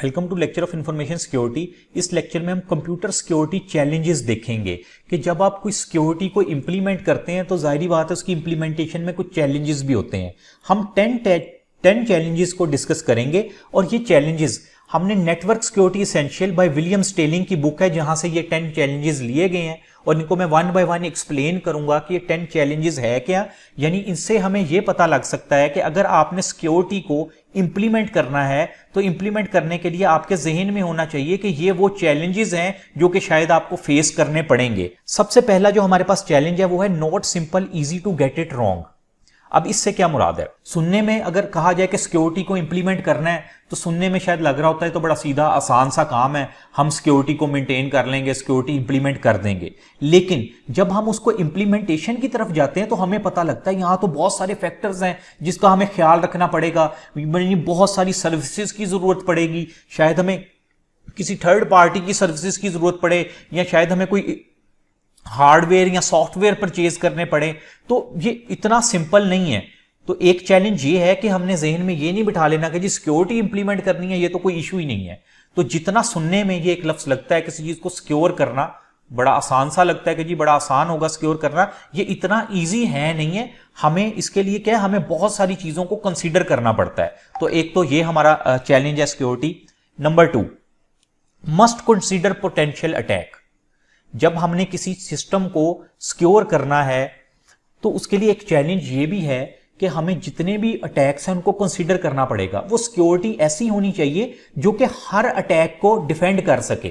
Welcome to lecture of information security. इस lecture में हम कंप्यूटर सिक्योरिटी चैलेंजेस देखेंगे कि जब आप कोई सिक्योरिटी को इंप्लीमेंट करते हैं तो जाहिर बात है उसकी इंप्लीमेंटेशन में कुछ चैलेंजेस भी होते हैं। हम 10 चैलेंजेस को डिस्कस करेंगे और ये चैलेंजेस हमने network security essential by William Stalling की बुक है जहां से ये 10 चैलेंजेस लिए गए हैं और इनको मैं वन बाय वन एक्सप्लेन करूंगा कि ये 10 चैलेंजेस है क्या। यानी इनसे हमें ये पता लग सकता है कि अगर आपने सिक्योरिटी को इंप्लीमेंट करना है तो इंप्लीमेंट करने के लिए आपके जहन में होना चाहिए कि ये वो चैलेंजेस हैं जो कि शायद आपको फेस करने पड़ेंगे। सबसे पहला जो हमारे पास चैलेंज है वो है not simple easy to get it wrong. अब इससे क्या मुराद है? सुनने में अगर कहा जाए कि सिक्योरिटी को इंप्लीमेंट करना है तो सुनने में शायद लग रहा होता है तो बड़ा सीधा आसान सा काम है, हम सिक्योरिटी को मेंटेन कर लेंगे, सिक्योरिटी इंप्लीमेंट कर देंगे। लेकिन जब हम उसको इंप्लीमेंटेशन की तरफ जाते हैं तो हमें पता लगता है यहां तो बहुत सारे फैक्टर्स हैं जिसका हमें ख्याल रखना पड़ेगा। बहुत सारी सर्विसेज की जरूरत पड़ेगी, शायद हमें किसी थर्ड पार्टी की सर्विसेज की जरूरत पड़े या शायद हमें कोई हार्डवेयर या सॉफ्टवेयर परचेज करने पड़े। तो ये इतना सिंपल नहीं है। तो एक चैलेंज ये है कि हमने जहन में ये नहीं बिठा लेना कि जी सिक्योरिटी इंप्लीमेंट करनी है, ये तो कोई इशू ही नहीं है। तो जितना सुनने में ये एक लफ्ज लगता है किसी चीज को सिक्योर करना बड़ा आसान सा लगता है कि जी बड़ा आसान होगा सिक्योर करना, ये इतना इजी है नहीं है। हमें इसके लिए क्या है, हमें बहुत सारी चीजों को कंसीडर करना पड़ता है। तो एक तो ये हमारा चैलेंज है security. Number 2, must consider potential attack. जब हमने किसी सिस्टम को सिक्योर करना है तो उसके लिए एक चैलेंज ये भी है कि हमें जितने भी अटैक्स हैं उनको कंसीडर करना पड़ेगा। वो सिक्योरिटी ऐसी होनी चाहिए जो कि हर अटैक को डिफेंड कर सके।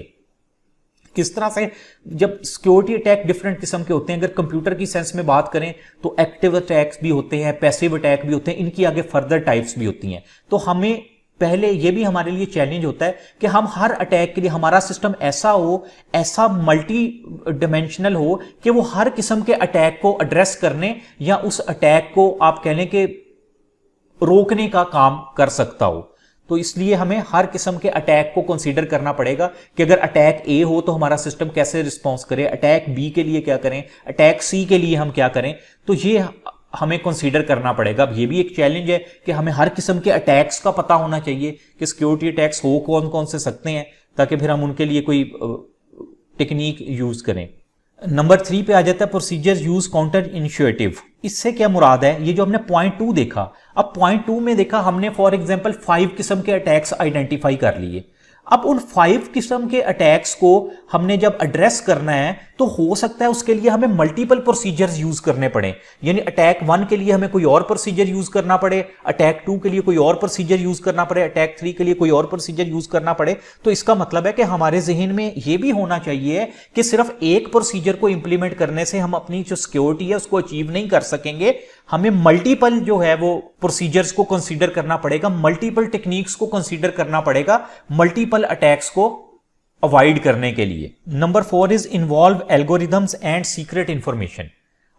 किस तरह से? जब सिक्योरिटी अटैक डिफरेंट किस्म के होते हैं। अगर कंप्यूटर की सेंस में बात करें तो एक्टिव अटैक्स भी होते हैं, पैसिव अटैक भी होते हैं, इनकी आगे फर्दर टाइप्स भी होती हैं। तो हमें पहले ये भी हमारे लिए चैलेंज होता है कि हम हर अटैक के लिए हमारा सिस्टम ऐसा हो, ऐसा मल्टी डिमेंशनल हो कि वो हर किस्म के अटैक को एड्रेस करने या उस अटैक को आप कह लें कि रोकने का काम कर सकता हो। तो इसलिए हमें हर किस्म के अटैक को कंसीडर करना पड़ेगा कि अगर अटैक ए हो तो हमारा सिस्टम कैसे रिस्पॉन्स करे, अटैक बी के लिए क्या करें, अटैक सी के लिए हम क्या करें। तो ये हमें कंसीडर करना पड़ेगा। अब ये भी एक चैलेंज है कि हमें हर किस्म के अटैक्स का पता होना चाहिए कि सिक्योरिटी अटैक्स हो कौन कौन से सकते हैं ताकि फिर हम उनके लिए कोई टेक्निक यूज करें। नंबर 3 पे आ जाता है प्रोसीजर्स यूज काउंटर इनिशिएटिव। इससे क्या मुराद है? ये जो हमने पॉइंट 2 देखा, अब पॉइंट 2 में देखा हमने फॉर एग्जांपल 5 किस्म के अटैक्स आइडेंटिफाई कर लिए। अब उन 5 किस्म के अटैक्स को हमने जब एड्रेस करना है तो हो सकता है उसके लिए हमें मल्टीपल प्रोसीजर्स यूज करने पड़े। यानी अटैक 1 के लिए हमें कोई और प्रोसीजर यूज करना पड़े, अटैक 2 के लिए कोई और प्रोसीजर यूज करना पड़े, अटैक 3 के लिए कोई और प्रोसीजर यूज करना पड़े। तो इसका मतलब है कि हमारे जहन में यह भी होना चाहिए कि सिर्फ एक प्रोसीजर को इंप्लीमेंट करने से हम अपनी जो सिक्योरिटी है उसको अचीव नहीं कर सकेंगे। हमें मल्टीपल जो है वो प्रोसीजर्स को कंसीडर करना पड़ेगा, मल्टीपल टेक्निक्स को कंसीडर करना पड़ेगा मल्टीपल अटैक्स को अवॉइड करने के लिए। Number 4 is involve algorithms and secret information.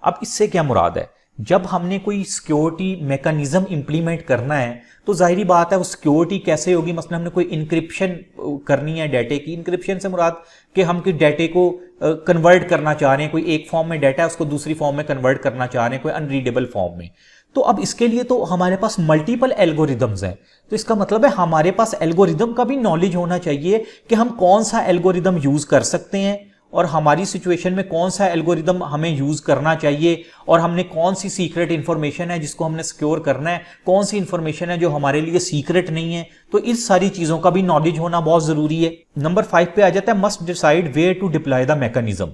अब इससे क्या मुराद है? जब हमने कोई सिक्योरिटी मैकेनिज्म इंप्लीमेंट करना है तो जाहिर बात है वो सिक्योरिटी कैसे होगी। मसलन हमने कोई इंक्रिप्शन करनी है डाटे की। इंक्रिप्शन से मुराद कि हम कि डाटे को कन्वर्ट करना चाह रहे हैं, कोई एक फॉर्म में डाटा है उसको दूसरी फॉर्म में कन्वर्ट करना चाह रहे हैं, कोई अनरीडेबल फॉर्म में। तो अब इसके लिए तो हमारे पास मल्टीपल एल्गोरिदम्स हैं। तो इसका मतलब है हमारे पास एल्गोरिदम का भी नॉलेज होना चाहिए कि हम कौन सा एल्गोरिदम यूज कर सकते हैं और हमारी सिचुएशन में कौन सा एल्गोरिदम हमें यूज करना चाहिए और हमने कौन सी सीक्रेट इंफॉर्मेशन है जिसको हमने सिक्योर करना है, कौन सी इंफॉर्मेशन है जो हमारे लिए सीक्रेट नहीं है। तो इस सारी चीजों का भी नॉलेज होना बहुत जरूरी है। नंबर 5 पे आ जाता है must decide where to deploy the mechanism.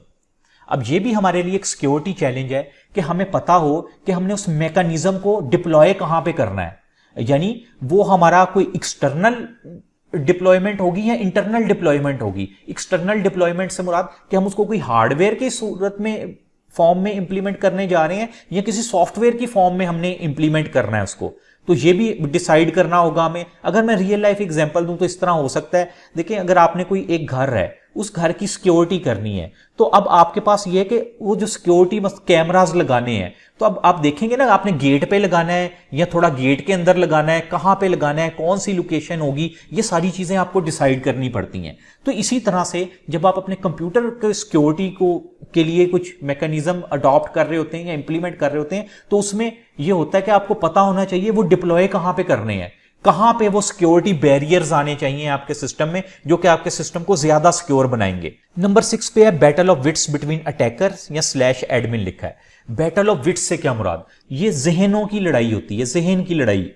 अब ये भी हमारे लिए एक सिक्योरिटी चैलेंज है कि हमें पता हो कि हमने उस मैकेनिज्म को डिप्लॉय कहां पे करना है। यानी वो हमारा कोई एक्सटर्नल डिप्लॉयमेंट होगी या इंटरनल डिप्लॉयमेंट होगी। एक्सटर्नल डिप्लॉयमेंट से मुराद कि हम उसको कोई हार्डवेयर की सूरत में फॉर्म में इंप्लीमेंट करने जा रहे हैं या किसी सॉफ्टवेयर की फॉर्म में हमने इंप्लीमेंट करना है उसको। तो ये भी डिसाइड करना होगा हमें। अगर मैं रियल लाइफ एग्जांपल दूं तो इस तरह हो सकता है, देखिए अगर आपने कोई एक घर है, उस घर की सिक्योरिटी करनी है तो अब आपके पास ये है कि वो जो सिक्योरिटी कैमरास लगाने हैं तो अब आप देखेंगे ना, आपने गेट पे लगाना है या थोड़ा गेट के अंदर लगाना है, कहां पे लगाना है, कौन सी लोकेशन होगी, ये सारी चीजें आपको डिसाइड करनी पड़ती हैं। तो इसी तरह से जब आप अपने कंप्यूटर के सिक्योरिटी को के लिए कुछ मैकेनिज्म अडॉप्ट कर रहे होते हैं या इंप्लीमेंट कर रहे होते हैं तो उसमें यह होता है कि आपको पता होना चाहिए वो डिप्लॉय कहां पे करने हैं। कहां पे वो सिक्योरिटी बैरियर्स आने चाहिए आपके सिस्टम में जो कि आपके सिस्टम को ज्यादा सिक्योर बनाएंगे। नंबर 6 पे है battle of wits between attackers या स्लैश एडमिन लिखा है। बैटल ऑफ विट्स से क्या मुराद, ये जहनों की लड़ाई होती है, जहन की लड़ाई।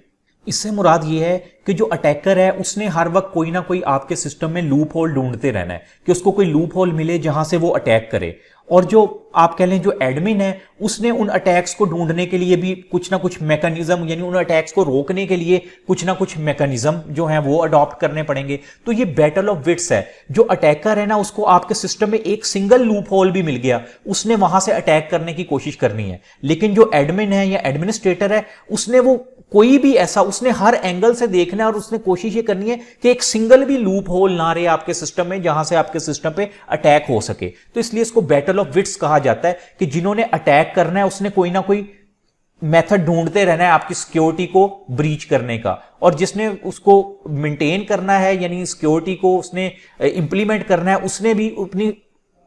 इससे मुराद ये है कि जो अटैकर है उसने हर वक्त कोई ना कोई आपके सिस्टम में लूप होल ढूंढते रहना है कि उसको कोई लूप होल मिले जहां से वो अटैक करे। और जो आप कह लें जो एडमिन है उसने उन अटैक्स को ढूंढने के लिए भी कुछ ना कुछ मैकेनिज्म, यानी उन अटैक्स को रोकने के लिए कुछ ना कुछ मैकेनिज्म जो है वो अडॉप्ट करने पड़ेंगे। तो ये बैटल ऑफ विट्स है। जो अटैकर है ना उसको आपके सिस्टम में एक सिंगल लूप होल भी मिल गया, उसने वहां से अटैक करने की कोशिश करनी है। लेकिन जो एडमिन है या एडमिनिस्ट्रेटर है उसने वो कोई भी ऐसा, उसने हर एंगल से देखना है और उसने कोशिश ये करनी है कि एक सिंगल भी लूप होल ना रहे आपके सिस्टम में जहां से आपके सिस्टम पे अटैक हो सके। तो इसलिए इसको बैटल ऑफ विट्स कहा जाता है कि जिन्होंने अटैक करना है उसने कोई ना कोई मेथड ढूंढते रहना है आपकी सिक्योरिटी को ब्रीच करने का, और जिसने उसको मेंटेन करना है यानी सिक्योरिटी को उसने इंप्लीमेंट करना है उसने भी अपनी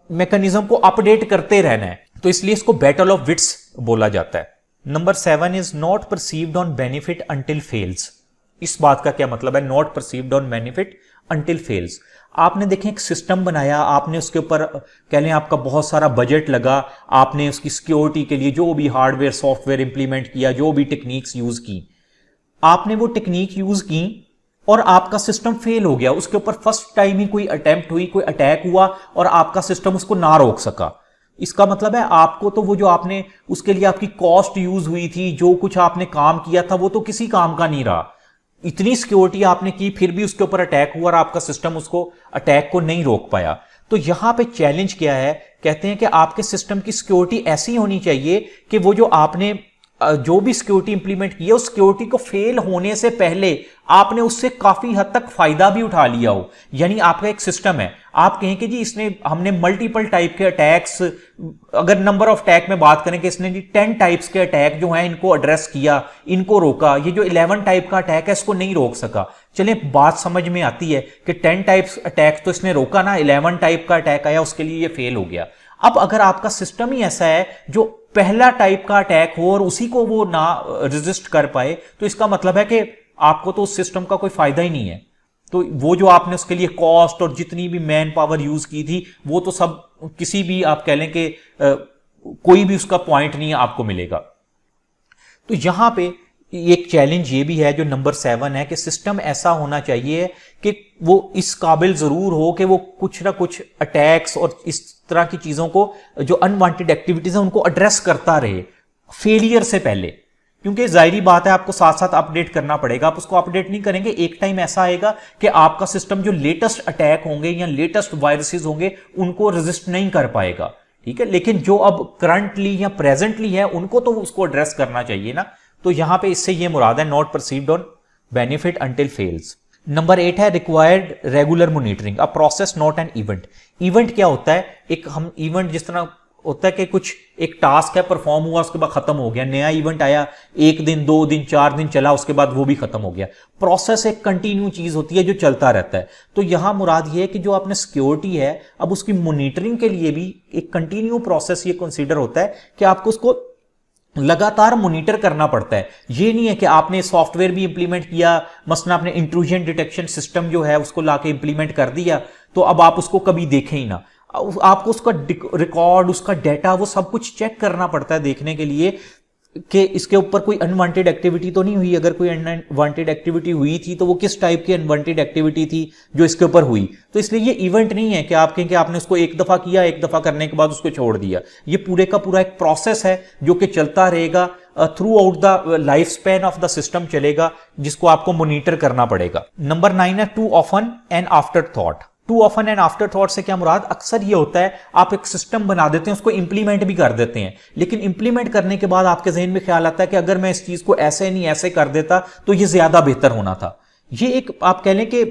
मैकेनिज्म को अपडेट करते रहना है। तो इसलिए इसको बैटल ऑफ विट्स बोला जाता है। Number 7 is not perceived on benefit until fails. इस बात का क्या मतलब है, not perceived on benefit until fails. आपने देखें एक सिस्टम बनाया, आपने उसके ऊपर कह लें आपका बहुत सारा बजट लगा, आपने उसकी सिक्योरिटी के लिए जो भी हार्डवेयर सॉफ्टवेयर इंप्लीमेंट किया, जो भी टेक्निक्स यूज की, आपने वो टेक्निक यूज की और आपका सिस्टम फेल हो गया। उसके ऊपर फर्स्ट टाइम ही कोई अटेम्प्ट हुई, कोई अटैक हुआ और आपका सिस्टम उसको ना रोक सका। इसका मतलब है आपको तो वो जो आपने उसके लिए आपकी कॉस्ट यूज हुई थी, जो कुछ आपने काम किया था वो तो किसी काम का नहीं रहा। इतनी सिक्योरिटी आपने की फिर भी उसके ऊपर अटैक हुआ और आपका सिस्टम उसको अटैक को नहीं रोक पाया। तो यहां पे चैलेंज क्या है, कहते हैं कि आपके सिस्टम की सिक्योरिटी ऐसी होनी चाहिए कि वो जो आपने जो भी सिक्योरिटी इंप्लीमेंट की है उस सिक्योरिटी को फेल होने से पहले आपने उससे काफी हद तक फायदा भी उठा लिया हो। यानी आपका एक सिस्टम है, आप कहें कि जी इसने हमने मल्टीपल टाइप के अटैक्स, अगर नंबर ऑफ अटैक में बात करें कि इसने जी 10 टाइप्स के अटैक जो हैं इनको एड्रेस किया, इनको रोका, ये जो 11 टाइप का अटैक है इसको नहीं रोक सका। चलिए बात समझ में आती है कि 10 टाइप्स अटैक तो इसने रोका ना, 11 टाइप का अटैक आया उसके लिए ये फेल हो गया। अब अगर आपका सिस्टम ही ऐसा है जो पहला टाइप का अटैक हो और उसी को वो ना रेजिस्ट कर पाए, तो इसका मतलब है कि आपको तो उस सिस्टम का कोई फायदा ही नहीं है। तो वो जो आपने उसके लिए कॉस्ट और जितनी भी मैन पावर यूज की थी वो तो सब किसी भी आप कह लें कि कोई भी उसका पॉइंट नहीं आपको मिलेगा। तो यहां पे एक चैलेंज ये भी है जो नंबर 7 है कि सिस्टम ऐसा होना चाहिए कि वो इस काबिल जरूर हो कि वो कुछ ना कुछ अटैक्स और इस तरह की चीजों को, जो अनवांटेड एक्टिविटीज है उनको एड्रेस करता रहे फेलियर से पहले। क्योंकि जाहिर बात है आपको साथ साथ अपडेट करना पड़ेगा, आप उसको अपडेट नहीं करेंगे एक टाइम ऐसा आएगा कि आपका सिस्टम जो लेटेस्ट अटैक होंगे या लेटेस्ट वायरसेस होंगे उनको रेजिस्ट नहीं कर पाएगा। ठीक है, लेकिन जो अब करंटली या प्रेजेंटली है उनको तो उसको एड्रेस करना चाहिए ना। तो यहां पे इससे ये मुराद है not perceived on benefit until fails. Number 8 है required regular monitoring, a process not an event. Event क्या होता है, एक हम इवेंट जिस तरह होता है कि कुछ एक टास्क है परफॉर्म हुआ उसके बाद खत्म हो गया, नया इवेंट आया, 1 दिन 2 दिन 4 दिन चला उसके बाद वो भी खत्म हो गया। प्रोसेस एक कंटिन्यू चीज होती है जो चलता रहता है। तो यहां मुराद ये है कि जो आपने सिक्योरिटी है अब उसकी मॉनिटरिंग के लिए भी एक कंटिन्यू प्रोसेस ये कंसीडर होता है कि आपको उसको लगातार मॉनिटर करना पड़ता है। ये नहीं है कि आपने सॉफ्टवेयर भी इंप्लीमेंट किया, मसलन आपने इंट्रूजन डिटेक्शन सिस्टम जो है उसको लाके इंप्लीमेंट कर दिया तो अब आप उसको कभी देखें ही ना। आपको उसका रिकॉर्ड, उसका डेटा, वो सब कुछ चेक करना पड़ता है देखने के लिए कि इसके ऊपर कोई अनवांटेड एक्टिविटी तो नहीं हुई। अगर कोई अनवांटेड एक्टिविटी हुई थी तो वो किस टाइप की अनवांटेड एक्टिविटी थी जो इसके ऊपर हुई। तो इसलिए ये इवेंट नहीं है कि आप कहें कि आपने उसको एक दफा किया, एक दफा करने के बाद उसको छोड़ दिया। ये पूरे का पूरा एक प्रोसेस है जो कि चलता रहेगा, throughout the life span of the system चलेगा, जिसको आपको मॉनिटर करना पड़ेगा। नंबर 9 है too often and afterthought. Too often and afterthought से क्या मुराद, अक्सर ये होता है आप एक सिस्टम बना देते हैं, उसको इंप्लीमेंट भी कर देते हैं, लेकिन इंप्लीमेंट करने के बाद आपके जहन में ख्याल आता है कि अगर मैं इस चीज को ऐसे नहीं ऐसे कर देता तो ये ज्यादा बेहतर होना था। ये एक आप कह लें कि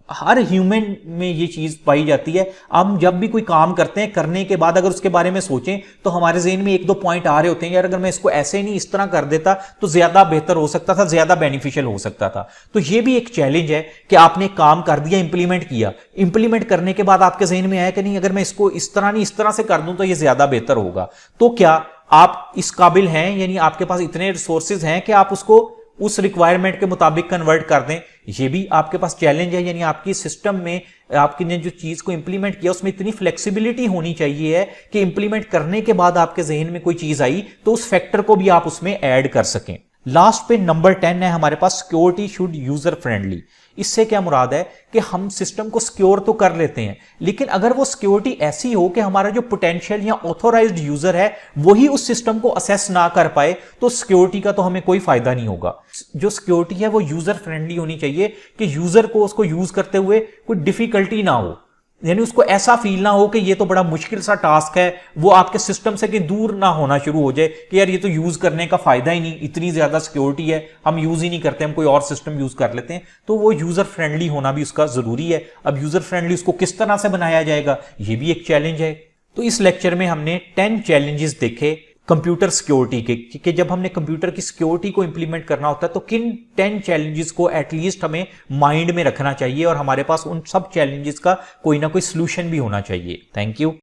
हर ह्यूमन में ये चीज पाई जाती है। हम जब भी कोई काम करते हैं करने के बाद अगर उसके बारे में सोचें तो हमारे जहन में 1-2 पॉइंट आ रहे होते हैं, यार अगर मैं इसको ऐसे नहीं इस तरह कर देता तो ज्यादा बेहतर हो सकता था, ज्यादा बेनिफिशियल हो सकता था। तो ये भी एक चैलेंज है कि आपने काम कर दिया, इंप्लीमेंट किया, इंप्लीमेंट करने के बाद आपके जहन में आया कि नहीं अगर मैं इसको इस तरह नहीं इस तरह से कर दूं तो ये ज्यादा बेहतर होगा। तो क्या आप इस काबिल हैं, यानी आपके पास इतने रिसोर्सेज हैं कि आप उसको उस रिक्वायरमेंट के मुताबिक कन्वर्ट कर दें, ये भी आपके पास चैलेंज है। यानी आपकी सिस्टम में आपकी ने जो चीज को इंप्लीमेंट किया उसमें इतनी फ्लेक्सिबिलिटी होनी चाहिए है कि इंप्लीमेंट करने के बाद आपके जहन में कोई चीज आई तो उस फैक्टर को भी आप उसमें ऐड कर सकें। लास्ट पे नंबर 10 है हमारे पास, सिक्योरिटी शुड यूजर फ्रेंडली। इससे क्या मुराद है कि हम सिस्टम को सिक्योर तो कर लेते हैं, लेकिन अगर वो सिक्योरिटी ऐसी हो कि हमारा जो पोटेंशियल या ऑथोराइज्ड यूजर है वही उस सिस्टम को असेस ना कर पाए, तो सिक्योरिटी का तो हमें कोई फायदा नहीं होगा। जो सिक्योरिटी है वो यूजर फ्रेंडली होनी चाहिए कि यूजर को उसको यूज करते हुए कोई डिफिकल्टी ना हो, यानी उसको ऐसा फील ना हो कि ये तो बड़ा मुश्किल सा टास्क है, वो आपके सिस्टम से कहीं दूर ना होना शुरू हो जाए कि यार ये तो यूज करने का फायदा ही नहीं, इतनी ज्यादा सिक्योरिटी है, हम यूज ही नहीं करते, हम कोई और सिस्टम यूज कर लेते हैं। तो वो यूजर फ्रेंडली होना भी उसका जरूरी है। अब यूजर फ्रेंडली उसको किस तरह से बनाया जाएगा, ये भी एक चैलेंज है। तो इस लेक्चर में हमने 10 चैलेंजेस देखे कंप्यूटर सिक्योरिटी के, कि जब हमने कंप्यूटर की सिक्योरिटी को इंप्लीमेंट करना होता है तो किन 10 चैलेंजेस को एटलीस्ट हमें माइंड में रखना चाहिए और हमारे पास उन सब चैलेंजेस का कोई ना कोई सॉल्यूशन भी होना चाहिए। Thank you.